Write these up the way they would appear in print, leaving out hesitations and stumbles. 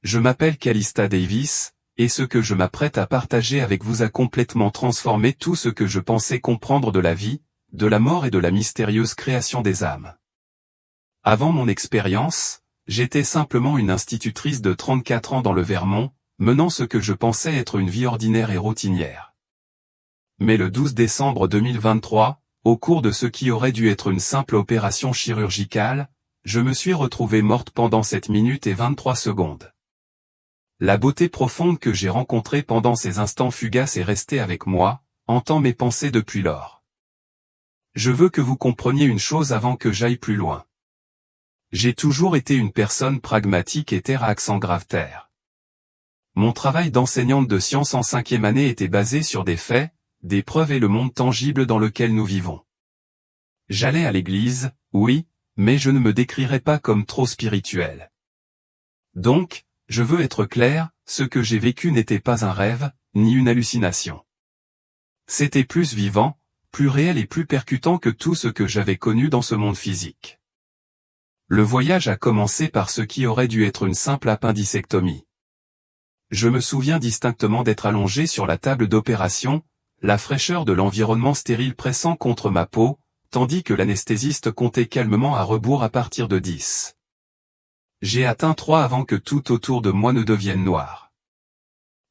Je m'appelle Calista Davis, et ce que je m'apprête à partager avec vous a complètement transformé tout ce que je pensais comprendre de la vie, de la mort et de la mystérieuse création des âmes. Avant mon expérience, j'étais simplement une institutrice de 34 ans dans le Vermont, menant ce que je pensais être une vie ordinaire et routinière. Mais le 12 décembre 2023, au cours de ce qui aurait dû être une simple opération chirurgicale, je me suis retrouvée morte pendant 7 minutes et 23 secondes. La beauté profonde que j'ai rencontrée pendant ces instants fugaces est restée avec moi, hantant mes pensées depuis lors. Je veux que vous compreniez une chose avant que j'aille plus loin. J'ai toujours été une personne pragmatique et terre à accent grave-terre. Mon travail d'enseignante de sciences en 5e année était basé sur des faits, des preuves et le monde tangible dans lequel nous vivons. J'allais à l'église, oui, mais je ne me décrirais pas comme trop spirituel. Donc, je veux être clair, ce que j'ai vécu n'était pas un rêve, ni une hallucination. C'était plus vivant, plus réel et plus percutant que tout ce que j'avais connu dans ce monde physique. Le voyage a commencé par ce qui aurait dû être une simple appendicectomie. Je me souviens distinctement d'être allongé sur la table d'opération, la fraîcheur de l'environnement stérile pressant contre ma peau, tandis que l'anesthésiste comptait calmement à rebours à partir de 10. J'ai atteint 3 avant que tout autour de moi ne devienne noir.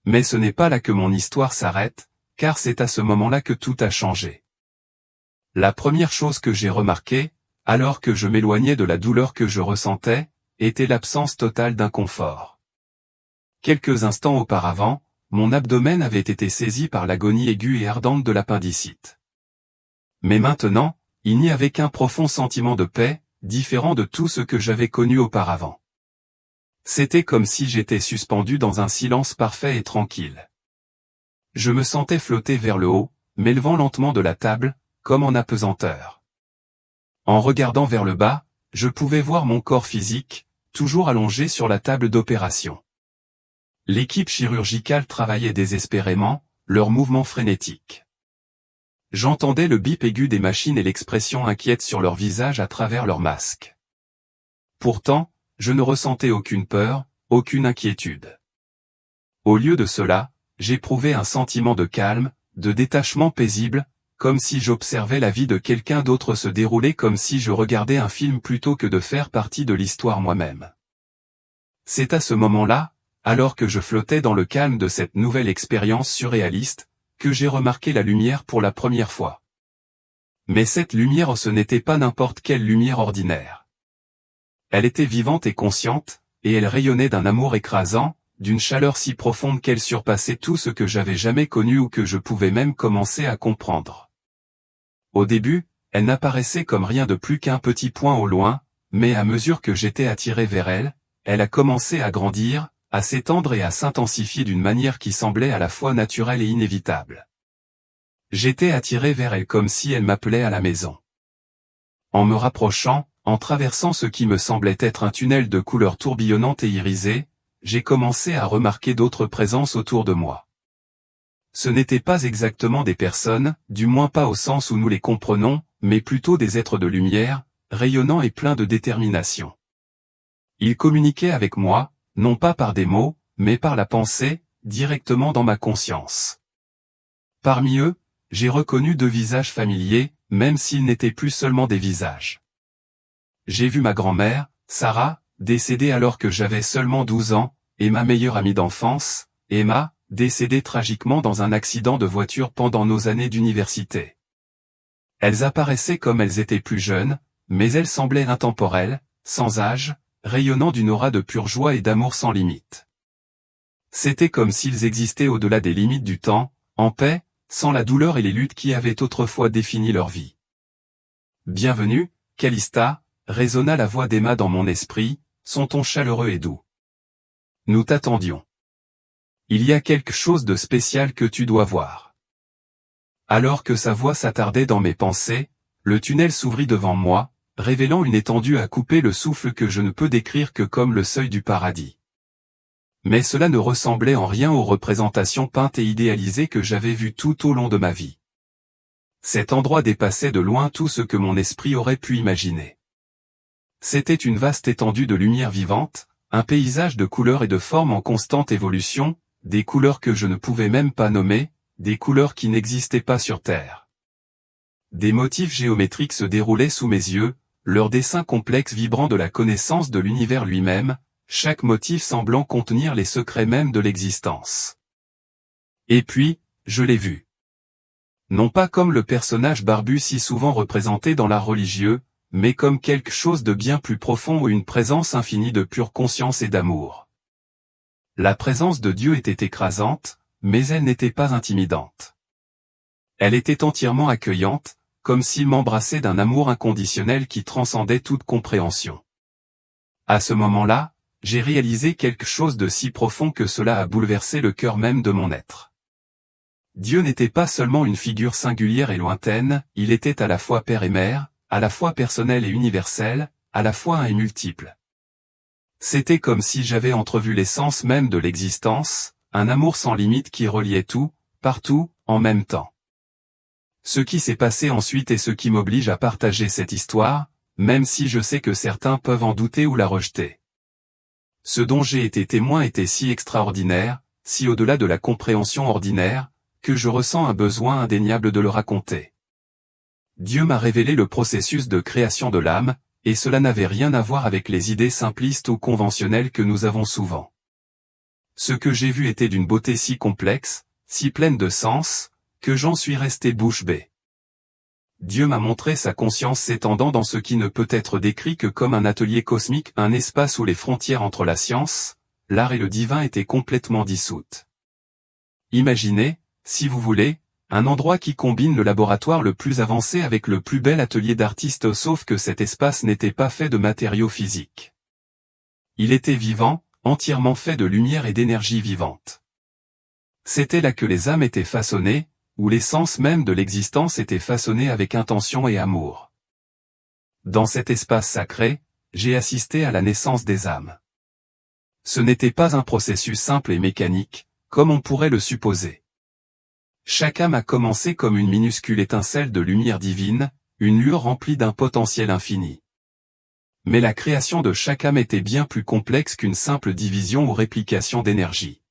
Mais ce n'est pas là que mon histoire s'arrête, car c'est à ce moment-là que tout a changé. La première chose que j'ai remarquée, alors que je m'éloignais de la douleur que je ressentais, était l'absence totale d'inconfort. Quelques instants auparavant, mon abdomen avait été saisi par l'agonie aiguë et ardente de l'appendicite. Mais maintenant, il n'y avait qu'un profond sentiment de paix, différent de tout ce que j'avais connu auparavant. C'était comme si j'étais suspendu dans un silence parfait et tranquille. Je me sentais flotter vers le haut, m'élevant lentement de la table, comme en apesanteur. En regardant vers le bas, je pouvais voir mon corps physique, toujours allongé sur la table d'opération. L'équipe chirurgicale travaillait désespérément, leurs mouvements frénétiques. J'entendais le bip aigu des machines et l'expression inquiète sur leur visage à travers leurs masques. Pourtant, je ne ressentais aucune peur, aucune inquiétude. Au lieu de cela, j'éprouvais un sentiment de calme, de détachement paisible, comme si j'observais la vie de quelqu'un d'autre se dérouler comme si je regardais un film plutôt que de faire partie de l'histoire moi-même. C'est à ce moment-là, alors que je flottais dans le calme de cette nouvelle expérience surréaliste, que j'ai remarqué la lumière pour la première fois. Mais cette lumière ce n'était pas n'importe quelle lumière ordinaire. Elle était vivante et consciente, et elle rayonnait d'un amour écrasant, d'une chaleur si profonde qu'elle surpassait tout ce que j'avais jamais connu ou que je pouvais même commencer à comprendre. Au début, elle n'apparaissait comme rien de plus qu'un petit point au loin, mais à mesure que j'étais attiré vers elle, elle a commencé à grandir, à s'étendre et à s'intensifier d'une manière qui semblait à la fois naturelle et inévitable. J'étais attiré vers elle comme si elle m'appelait à la maison. En me rapprochant, en traversant ce qui me semblait être un tunnel de couleurs tourbillonnantes et irisées, j'ai commencé à remarquer d'autres présences autour de moi. Ce n'étaient pas exactement des personnes, du moins pas au sens où nous les comprenons, mais plutôt des êtres de lumière, rayonnants et pleins de détermination. Ils communiquaient avec moi, non pas par des mots, mais par la pensée, directement dans ma conscience. Parmi eux, j'ai reconnu 2 visages familiers, même s'ils n'étaient plus seulement des visages. J'ai vu ma grand-mère, Sarah, décédée alors que j'avais seulement 12 ans, et ma meilleure amie d'enfance, Emma, décédée tragiquement dans un accident de voiture pendant nos années d'université. Elles apparaissaient comme elles étaient plus jeunes, mais elles semblaient intemporelles, sans âge, rayonnant d'une aura de pure joie et d'amour sans limite. C'était comme s'ils existaient au-delà des limites du temps, en paix, sans la douleur et les luttes qui avaient autrefois défini leur vie. Bienvenue, Calista, résonna la voix d'Emma dans mon esprit, son ton chaleureux et doux. Nous t'attendions. Il y a quelque chose de spécial que tu dois voir. Alors que sa voix s'attardait dans mes pensées, le tunnel s'ouvrit devant moi, révélant une étendue à couper le souffle que je ne peux décrire que comme le seuil du paradis. Mais cela ne ressemblait en rien aux représentations peintes et idéalisées que j'avais vues tout au long de ma vie. Cet endroit dépassait de loin tout ce que mon esprit aurait pu imaginer. C'était une vaste étendue de lumière vivante, un paysage de couleurs et de formes en constante évolution, des couleurs que je ne pouvais même pas nommer, des couleurs qui n'existaient pas sur Terre. Des motifs géométriques se déroulaient sous mes yeux, leurs dessins complexes vibrant de la connaissance de l'univers lui-même, chaque motif semblant contenir les secrets mêmes de l'existence. Et puis, je l'ai vu. Non pas comme le personnage barbu si souvent représenté dans l'art religieux, mais comme quelque chose de bien plus profond ou une présence infinie de pure conscience et d'amour. La présence de Dieu était écrasante, mais elle n'était pas intimidante. Elle était entièrement accueillante, comme s'il m'embrassait d'un amour inconditionnel qui transcendait toute compréhension. À ce moment-là, j'ai réalisé quelque chose de si profond que cela a bouleversé le cœur même de mon être. Dieu n'était pas seulement une figure singulière et lointaine, il était à la fois père et mère, à la fois personnel et universel, à la fois un et multiple. C'était comme si j'avais entrevu l'essence même de l'existence, un amour sans limite qui reliait tout, partout, en même temps. Ce qui s'est passé ensuite est ce qui m'oblige à partager cette histoire, même si je sais que certains peuvent en douter ou la rejeter. Ce dont j'ai été témoin était si extraordinaire, si au-delà de la compréhension ordinaire, que je ressens un besoin indéniable de le raconter. Dieu m'a révélé le processus de création de l'âme, et cela n'avait rien à voir avec les idées simplistes ou conventionnelles que nous avons souvent. Ce que j'ai vu était d'une beauté si complexe, si pleine de sens, que j'en suis resté bouche bée. Dieu m'a montré sa conscience s'étendant dans ce qui ne peut être décrit que comme un atelier cosmique, un espace où les frontières entre la science, l'art et le divin étaient complètement dissoutes. Imaginez, si vous voulez, un endroit qui combine le laboratoire le plus avancé avec le plus bel atelier d'artiste, sauf que cet espace n'était pas fait de matériaux physiques. Il était vivant, entièrement fait de lumière et d'énergie vivante. C'était là que les âmes étaient façonnées, où l'essence même de l'existence était façonnée avec intention et amour. Dans cet espace sacré, j'ai assisté à la naissance des âmes. Ce n'était pas un processus simple et mécanique, comme on pourrait le supposer. Chaque âme a commencé comme une minuscule étincelle de lumière divine, une lueur remplie d'un potentiel infini. Mais la création de chaque âme était bien plus complexe qu'une simple division ou réplication d'énergie.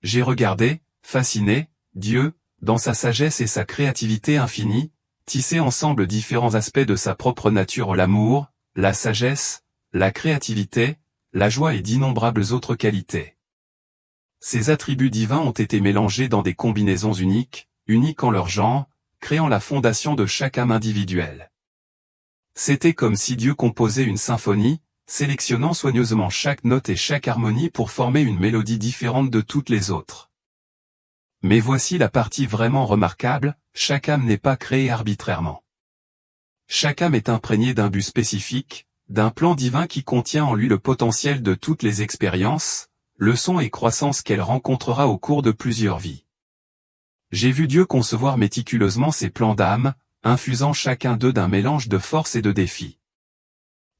J'ai regardé, fasciné, Dieu, dans sa sagesse et sa créativité infinie, tisser ensemble différents aspects de sa propre nature, l'amour, la sagesse, la créativité, la joie et d'innombrables autres qualités. Ces attributs divins ont été mélangés dans des combinaisons uniques en leur genre, créant la fondation de chaque âme individuelle. C'était comme si Dieu composait une symphonie, sélectionnant soigneusement chaque note et chaque harmonie pour former une mélodie différente de toutes les autres. Mais voici la partie vraiment remarquable, chaque âme n'est pas créée arbitrairement. Chaque âme est imprégnée d'un but spécifique, d'un plan divin qui contient en lui le potentiel de toutes les expériences, leçons et croissances qu'elle rencontrera au cours de plusieurs vies. J'ai vu Dieu concevoir méticuleusement ces plans d'âme, infusant chacun d'eux d'un mélange de force et de défi.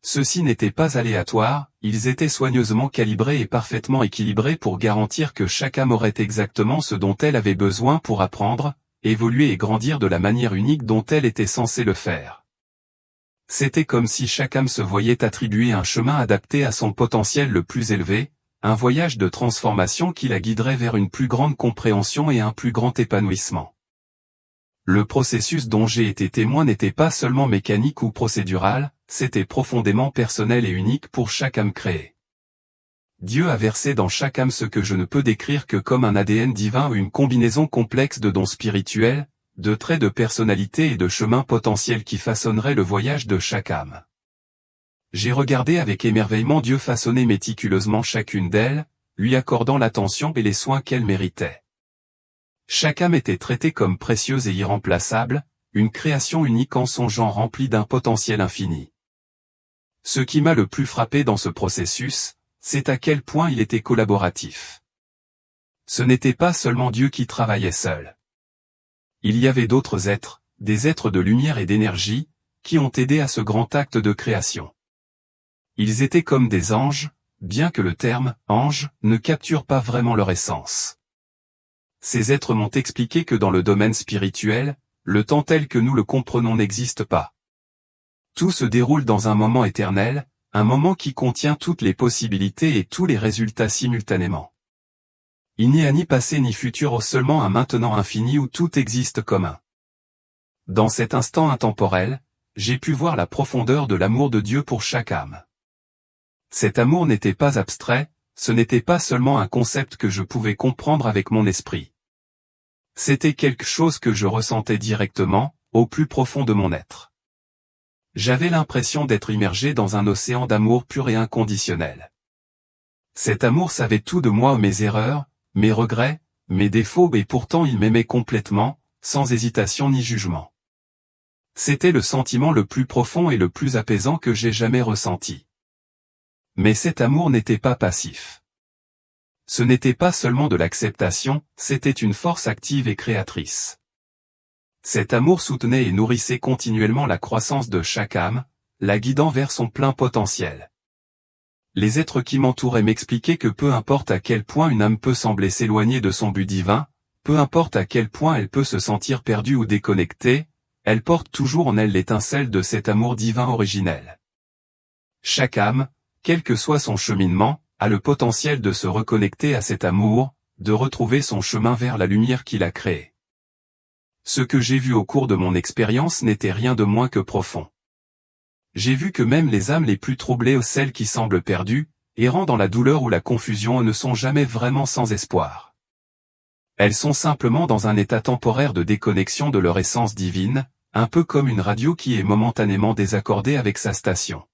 Ceux-ci n'étaient pas aléatoires, ils étaient soigneusement calibrés et parfaitement équilibrés pour garantir que chaque âme aurait exactement ce dont elle avait besoin pour apprendre, évoluer et grandir de la manière unique dont elle était censée le faire. C'était comme si chaque âme se voyait attribuer un chemin adapté à son potentiel le plus élevé, un voyage de transformation qui la guiderait vers une plus grande compréhension et un plus grand épanouissement. Le processus dont j'ai été témoin n'était pas seulement mécanique ou procédural, c'était profondément personnel et unique pour chaque âme créée. Dieu a versé dans chaque âme ce que je ne peux décrire que comme un ADN divin ou une combinaison complexe de dons spirituels, de traits de personnalité et de chemins potentiels qui façonneraient le voyage de chaque âme. J'ai regardé avec émerveillement Dieu façonner méticuleusement chacune d'elles, lui accordant l'attention et les soins qu'elle méritait. Chaque âme était traitée comme précieuse et irremplaçable, une création unique en son genre remplie d'un potentiel infini. Ce qui m'a le plus frappé dans ce processus, c'est à quel point il était collaboratif. Ce n'était pas seulement Dieu qui travaillait seul. Il y avait d'autres êtres, des êtres de lumière et d'énergie, qui ont aidé à ce grand acte de création. Ils étaient comme des anges, bien que le terme « ange » ne capture pas vraiment leur essence. Ces êtres m'ont expliqué que dans le domaine spirituel, le temps tel que nous le comprenons n'existe pas. Tout se déroule dans un moment éternel, un moment qui contient toutes les possibilités et tous les résultats simultanément. Il n'y a ni passé ni futur, seulement un maintenant infini où tout existe comme un. Dans cet instant intemporel, j'ai pu voir la profondeur de l'amour de Dieu pour chaque âme. Cet amour n'était pas abstrait, ce n'était pas seulement un concept que je pouvais comprendre avec mon esprit. C'était quelque chose que je ressentais directement, au plus profond de mon être. J'avais l'impression d'être immergé dans un océan d'amour pur et inconditionnel. Cet amour savait tout de moi, mes erreurs, mes regrets, mes défauts, et pourtant il m'aimait complètement, sans hésitation ni jugement. C'était le sentiment le plus profond et le plus apaisant que j'ai jamais ressenti. Mais cet amour n'était pas passif. Ce n'était pas seulement de l'acceptation, c'était une force active et créatrice. Cet amour soutenait et nourrissait continuellement la croissance de chaque âme, la guidant vers son plein potentiel. Les êtres qui m'entouraient m'expliquaient que peu importe à quel point une âme peut sembler s'éloigner de son but divin, peu importe à quel point elle peut se sentir perdue ou déconnectée, elle porte toujours en elle l'étincelle de cet amour divin originel. Chaque âme, quel que soit son cheminement, a le potentiel de se reconnecter à cet amour, de retrouver son chemin vers la lumière qui l'a créé. Ce que j'ai vu au cours de mon expérience n'était rien de moins que profond. J'ai vu que même les âmes les plus troublées ou celles qui semblent perdues, errant dans la douleur ou la confusion, ne sont jamais vraiment sans espoir. Elles sont simplement dans un état temporaire de déconnexion de leur essence divine, un peu comme une radio qui est momentanément désaccordée avec sa station.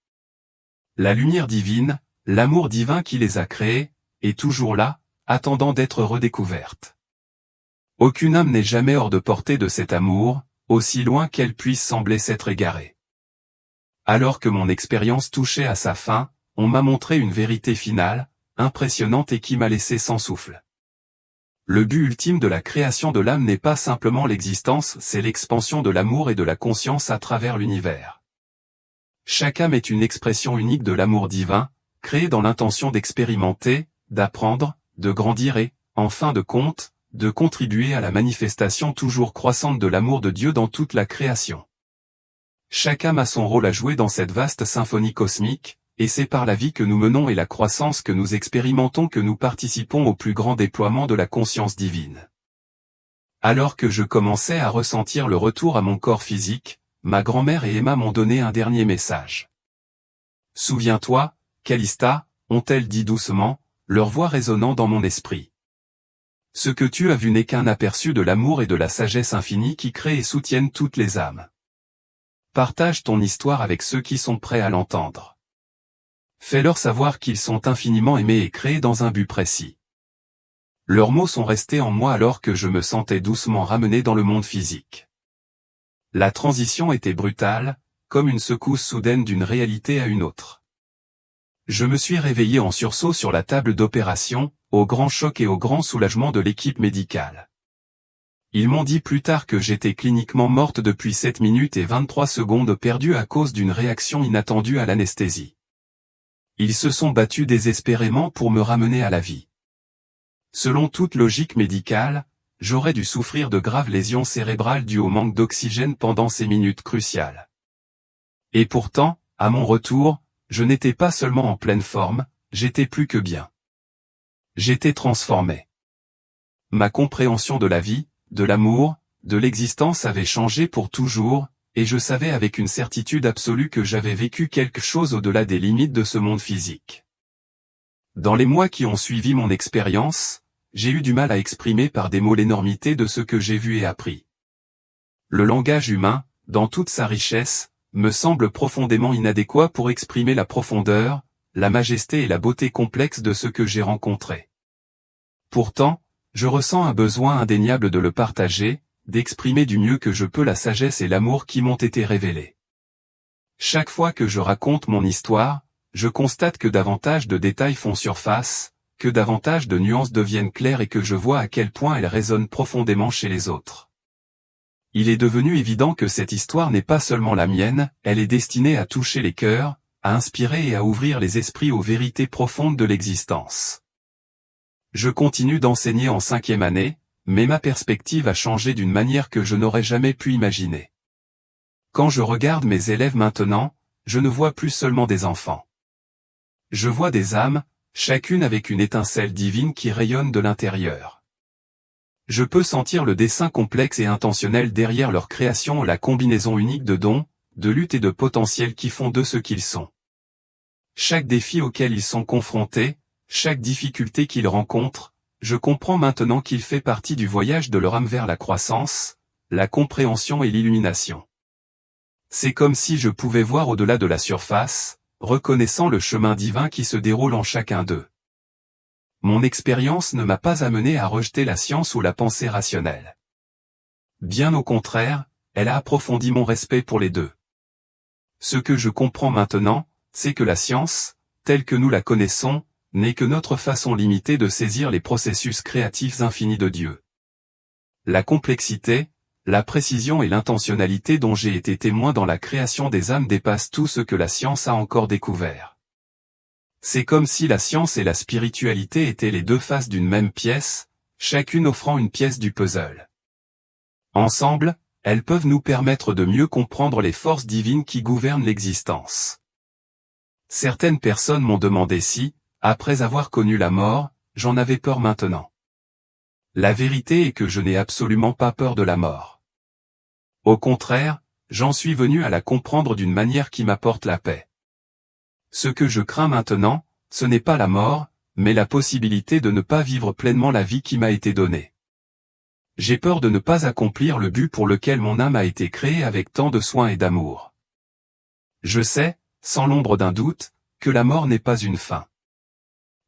La lumière divine, l'amour divin qui les a créées, est toujours là, attendant d'être redécouverte. Aucune âme n'est jamais hors de portée de cet amour, aussi loin qu'elle puisse sembler s'être égarée. Alors que mon expérience touchait à sa fin, on m'a montré une vérité finale, impressionnante et qui m'a laissé sans souffle. Le but ultime de la création de l'âme n'est pas simplement l'existence, c'est l'expansion de l'amour et de la conscience à travers l'univers. Chaque âme est une expression unique de l'amour divin, créée dans l'intention d'expérimenter, d'apprendre, de grandir et, en fin de compte, de contribuer à la manifestation toujours croissante de l'amour de Dieu dans toute la création. Chaque âme a son rôle à jouer dans cette vaste symphonie cosmique, et c'est par la vie que nous menons et la croissance que nous expérimentons que nous participons au plus grand déploiement de la conscience divine. Alors que je commençais à ressentir le retour à mon corps physique, ma grand-mère et Emma m'ont donné un dernier message. « Souviens-toi, Calista » ont-elles dit doucement, leur voix résonnant dans mon esprit. Ce que tu as vu n'est qu'un aperçu de l'amour et de la sagesse infinie qui créent et soutiennent toutes les âmes. Partage ton histoire avec ceux qui sont prêts à l'entendre. Fais-leur savoir qu'ils sont infiniment aimés et créés dans un but précis. Leurs mots sont restés en moi alors que je me sentais doucement ramené dans le monde physique. La transition était brutale, comme une secousse soudaine d'une réalité à une autre. Je me suis réveillé en sursaut sur la table d'opération, au grand choc et au grand soulagement de l'équipe médicale. Ils m'ont dit plus tard que j'étais cliniquement morte depuis 7 minutes et 23 secondes perdues à cause d'une réaction inattendue à l'anesthésie. Ils se sont battus désespérément pour me ramener à la vie. Selon toute logique médicale, j'aurais dû souffrir de graves lésions cérébrales dues au manque d'oxygène pendant ces minutes cruciales. Et pourtant, à mon retour, je n'étais pas seulement en pleine forme, j'étais plus que bien. J'étais transformé. Ma compréhension de la vie, de l'amour, de l'existence avait changé pour toujours, et je savais avec une certitude absolue que j'avais vécu quelque chose au-delà des limites de ce monde physique. Dans les mois qui ont suivi mon expérience, j'ai eu du mal à exprimer par des mots l'énormité de ce que j'ai vu et appris. Le langage humain, dans toute sa richesse, me semble profondément inadéquat pour exprimer la profondeur, la majesté et la beauté complexe de ce que j'ai rencontré. Pourtant, je ressens un besoin indéniable de le partager, d'exprimer du mieux que je peux la sagesse et l'amour qui m'ont été révélés. Chaque fois que je raconte mon histoire, je constate que davantage de détails font surface, que davantage de nuances deviennent claires et que je vois à quel point elles résonnent profondément chez les autres. Il est devenu évident que cette histoire n'est pas seulement la mienne, elle est destinée à toucher les cœurs, à inspirer et à ouvrir les esprits aux vérités profondes de l'existence. Je continue d'enseigner en 5e année, mais ma perspective a changé d'une manière que je n'aurais jamais pu imaginer. Quand je regarde mes élèves maintenant, je ne vois plus seulement des enfants. Je vois des âmes, chacune avec une étincelle divine qui rayonne de l'intérieur. Je peux sentir le dessein complexe et intentionnel derrière leur création, la combinaison unique de dons, de luttes et de potentiels qui font d'eux ce qu'ils sont. Chaque défi auquel ils sont confrontés, chaque difficulté qu'ils rencontrent, je comprends maintenant qu'il fait partie du voyage de leur âme vers la croissance, la compréhension et l'illumination. C'est comme si je pouvais voir au-delà de la surface, reconnaissant le chemin divin qui se déroule en chacun d'eux. Mon expérience ne m'a pas amené à rejeter la science ou la pensée rationnelle. Bien au contraire, elle a approfondi mon respect pour les deux. Ce que je comprends maintenant, c'est que la science, telle que nous la connaissons, n'est que notre façon limitée de saisir les processus créatifs infinis de Dieu. La complexité, la précision et l'intentionnalité dont j'ai été témoin dans la création des âmes dépassent tout ce que la science a encore découvert. C'est comme si la science et la spiritualité étaient les deux faces d'une même pièce, chacune offrant une pièce du puzzle. Ensemble, elles peuvent nous permettre de mieux comprendre les forces divines qui gouvernent l'existence. Certaines personnes m'ont demandé si, après avoir connu la mort, j'en avais peur maintenant. La vérité est que je n'ai absolument pas peur de la mort. Au contraire, j'en suis venu à la comprendre d'une manière qui m'apporte la paix. Ce que je crains maintenant, ce n'est pas la mort, mais la possibilité de ne pas vivre pleinement la vie qui m'a été donnée. J'ai peur de ne pas accomplir le but pour lequel mon âme a été créée avec tant de soin et d'amour. Je sais, sans l'ombre d'un doute, que la mort n'est pas une fin.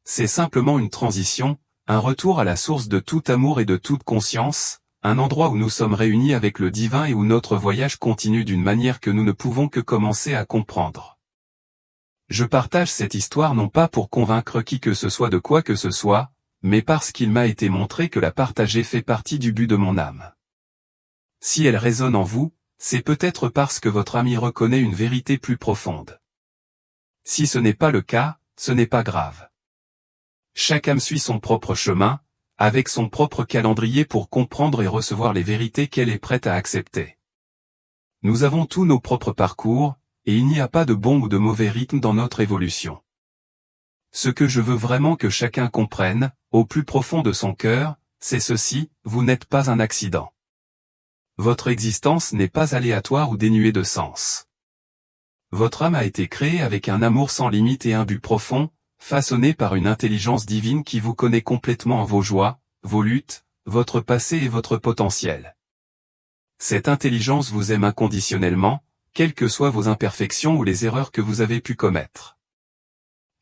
C'est simplement une transition, un retour à la source de tout amour et de toute conscience, un endroit où nous sommes réunis avec le divin et où notre voyage continue d'une manière que nous ne pouvons que commencer à comprendre. Je partage cette histoire non pas pour convaincre qui que ce soit de quoi que ce soit, mais parce qu'il m'a été montré que la partager fait partie du but de mon âme. Si elle résonne en vous, c'est peut-être parce que votre ami reconnaît une vérité plus profonde. Si ce n'est pas le cas, ce n'est pas grave. Chaque âme suit son propre chemin, avec son propre calendrier pour comprendre et recevoir les vérités qu'elle est prête à accepter. Nous avons tous nos propres parcours, et il n'y a pas de bon ou de mauvais rythme dans notre évolution. Ce que je veux vraiment que chacun comprenne, au plus profond de son cœur, c'est ceci: vous n'êtes pas un accident. Votre existence n'est pas aléatoire ou dénuée de sens. Votre âme a été créée avec un amour sans limite et un but profond, façonné par une intelligence divine qui vous connaît complètement en vos joies, vos luttes, votre passé et votre potentiel. Cette intelligence vous aime inconditionnellement, quelles que soient vos imperfections ou les erreurs que vous avez pu commettre.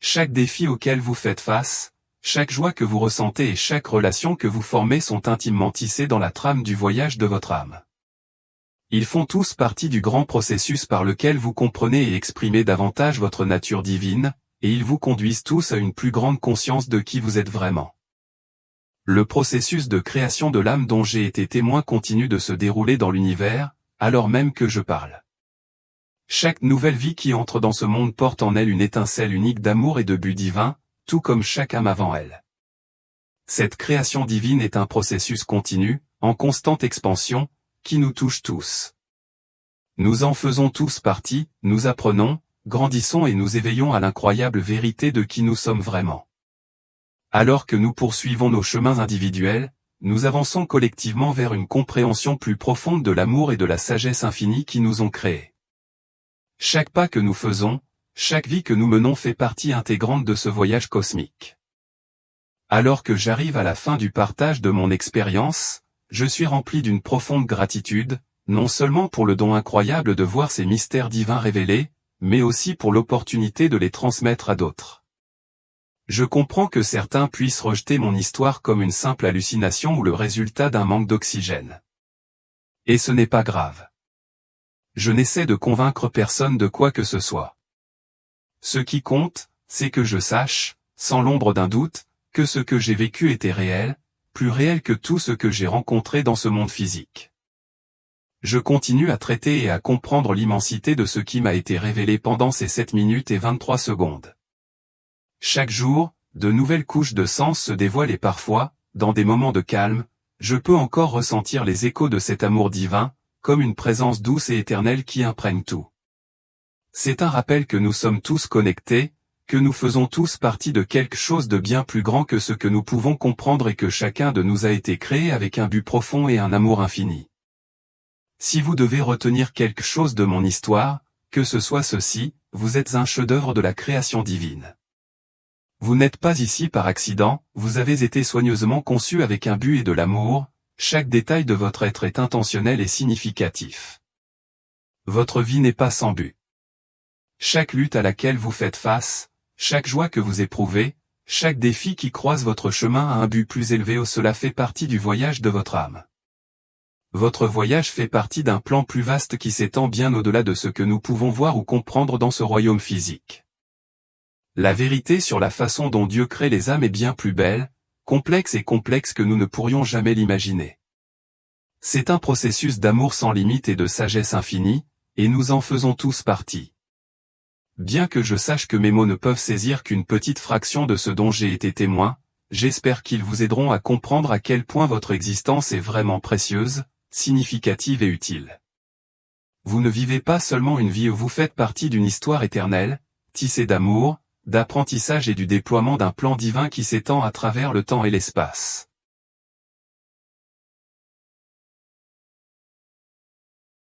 Chaque défi auquel vous faites face, chaque joie que vous ressentez et chaque relation que vous formez sont intimement tissés dans la trame du voyage de votre âme. Ils font tous partie du grand processus par lequel vous comprenez et exprimez davantage votre nature divine, et ils vous conduisent tous à une plus grande conscience de qui vous êtes vraiment. Le processus de création de l'âme dont j'ai été témoin continue de se dérouler dans l'univers, alors même que je parle. Chaque nouvelle vie qui entre dans ce monde porte en elle une étincelle unique d'amour et de but divin, tout comme chaque âme avant elle. Cette création divine est un processus continu, en constante expansion, qui nous touche tous. Nous en faisons tous partie, nous apprenons, grandissons et nous éveillons à l'incroyable vérité de qui nous sommes vraiment. Alors que nous poursuivons nos chemins individuels, nous avançons collectivement vers une compréhension plus profonde de l'amour et de la sagesse infinie qui nous ont créés. Chaque pas que nous faisons, chaque vie que nous menons fait partie intégrante de ce voyage cosmique. Alors que j'arrive à la fin du partage de mon expérience, je suis rempli d'une profonde gratitude, non seulement pour le don incroyable de voir ces mystères divins révélés, mais aussi pour l'opportunité de les transmettre à d'autres. Je comprends que certains puissent rejeter mon histoire comme une simple hallucination ou le résultat d'un manque d'oxygène. Et ce n'est pas grave. Je n'essaie de convaincre personne de quoi que ce soit. Ce qui compte, c'est que je sache, sans l'ombre d'un doute, que ce que j'ai vécu était réel, plus réel que tout ce que j'ai rencontré dans ce monde physique. Je continue à traiter et à comprendre l'immensité de ce qui m'a été révélé pendant ces 7 minutes et 23 secondes. Chaque jour, de nouvelles couches de sens se dévoilent et parfois, dans des moments de calme, je peux encore ressentir les échos de cet amour divin, comme une présence douce et éternelle qui imprègne tout. C'est un rappel que nous sommes tous connectés, que nous faisons tous partie de quelque chose de bien plus grand que ce que nous pouvons comprendre et que chacun de nous a été créé avec un but profond et un amour infini. Si vous devez retenir quelque chose de mon histoire, que ce soit ceci, vous êtes un chef-d'œuvre de la création divine. Vous n'êtes pas ici par accident, vous avez été soigneusement conçu avec un but et de l'amour, chaque détail de votre être est intentionnel et significatif. Votre vie n'est pas sans but. Chaque lutte à laquelle vous faites face, chaque joie que vous éprouvez, chaque défi qui croise votre chemin a un but plus élevé, cela fait partie du voyage de votre âme. Votre voyage fait partie d'un plan plus vaste qui s'étend bien au-delà de ce que nous pouvons voir ou comprendre dans ce royaume physique. La vérité sur la façon dont Dieu crée les âmes est bien plus belle, complexe que nous ne pourrions jamais l'imaginer. C'est un processus d'amour sans limite et de sagesse infinie, et nous en faisons tous partie. Bien que je sache que mes mots ne peuvent saisir qu'une petite fraction de ce dont j'ai été témoin, j'espère qu'ils vous aideront à comprendre à quel point votre existence est vraiment précieuse, significative et utile. Vous ne vivez pas seulement une vie, vous faites partie d'une histoire éternelle, tissée d'amour, d'apprentissage et du déploiement d'un plan divin qui s'étend à travers le temps et l'espace.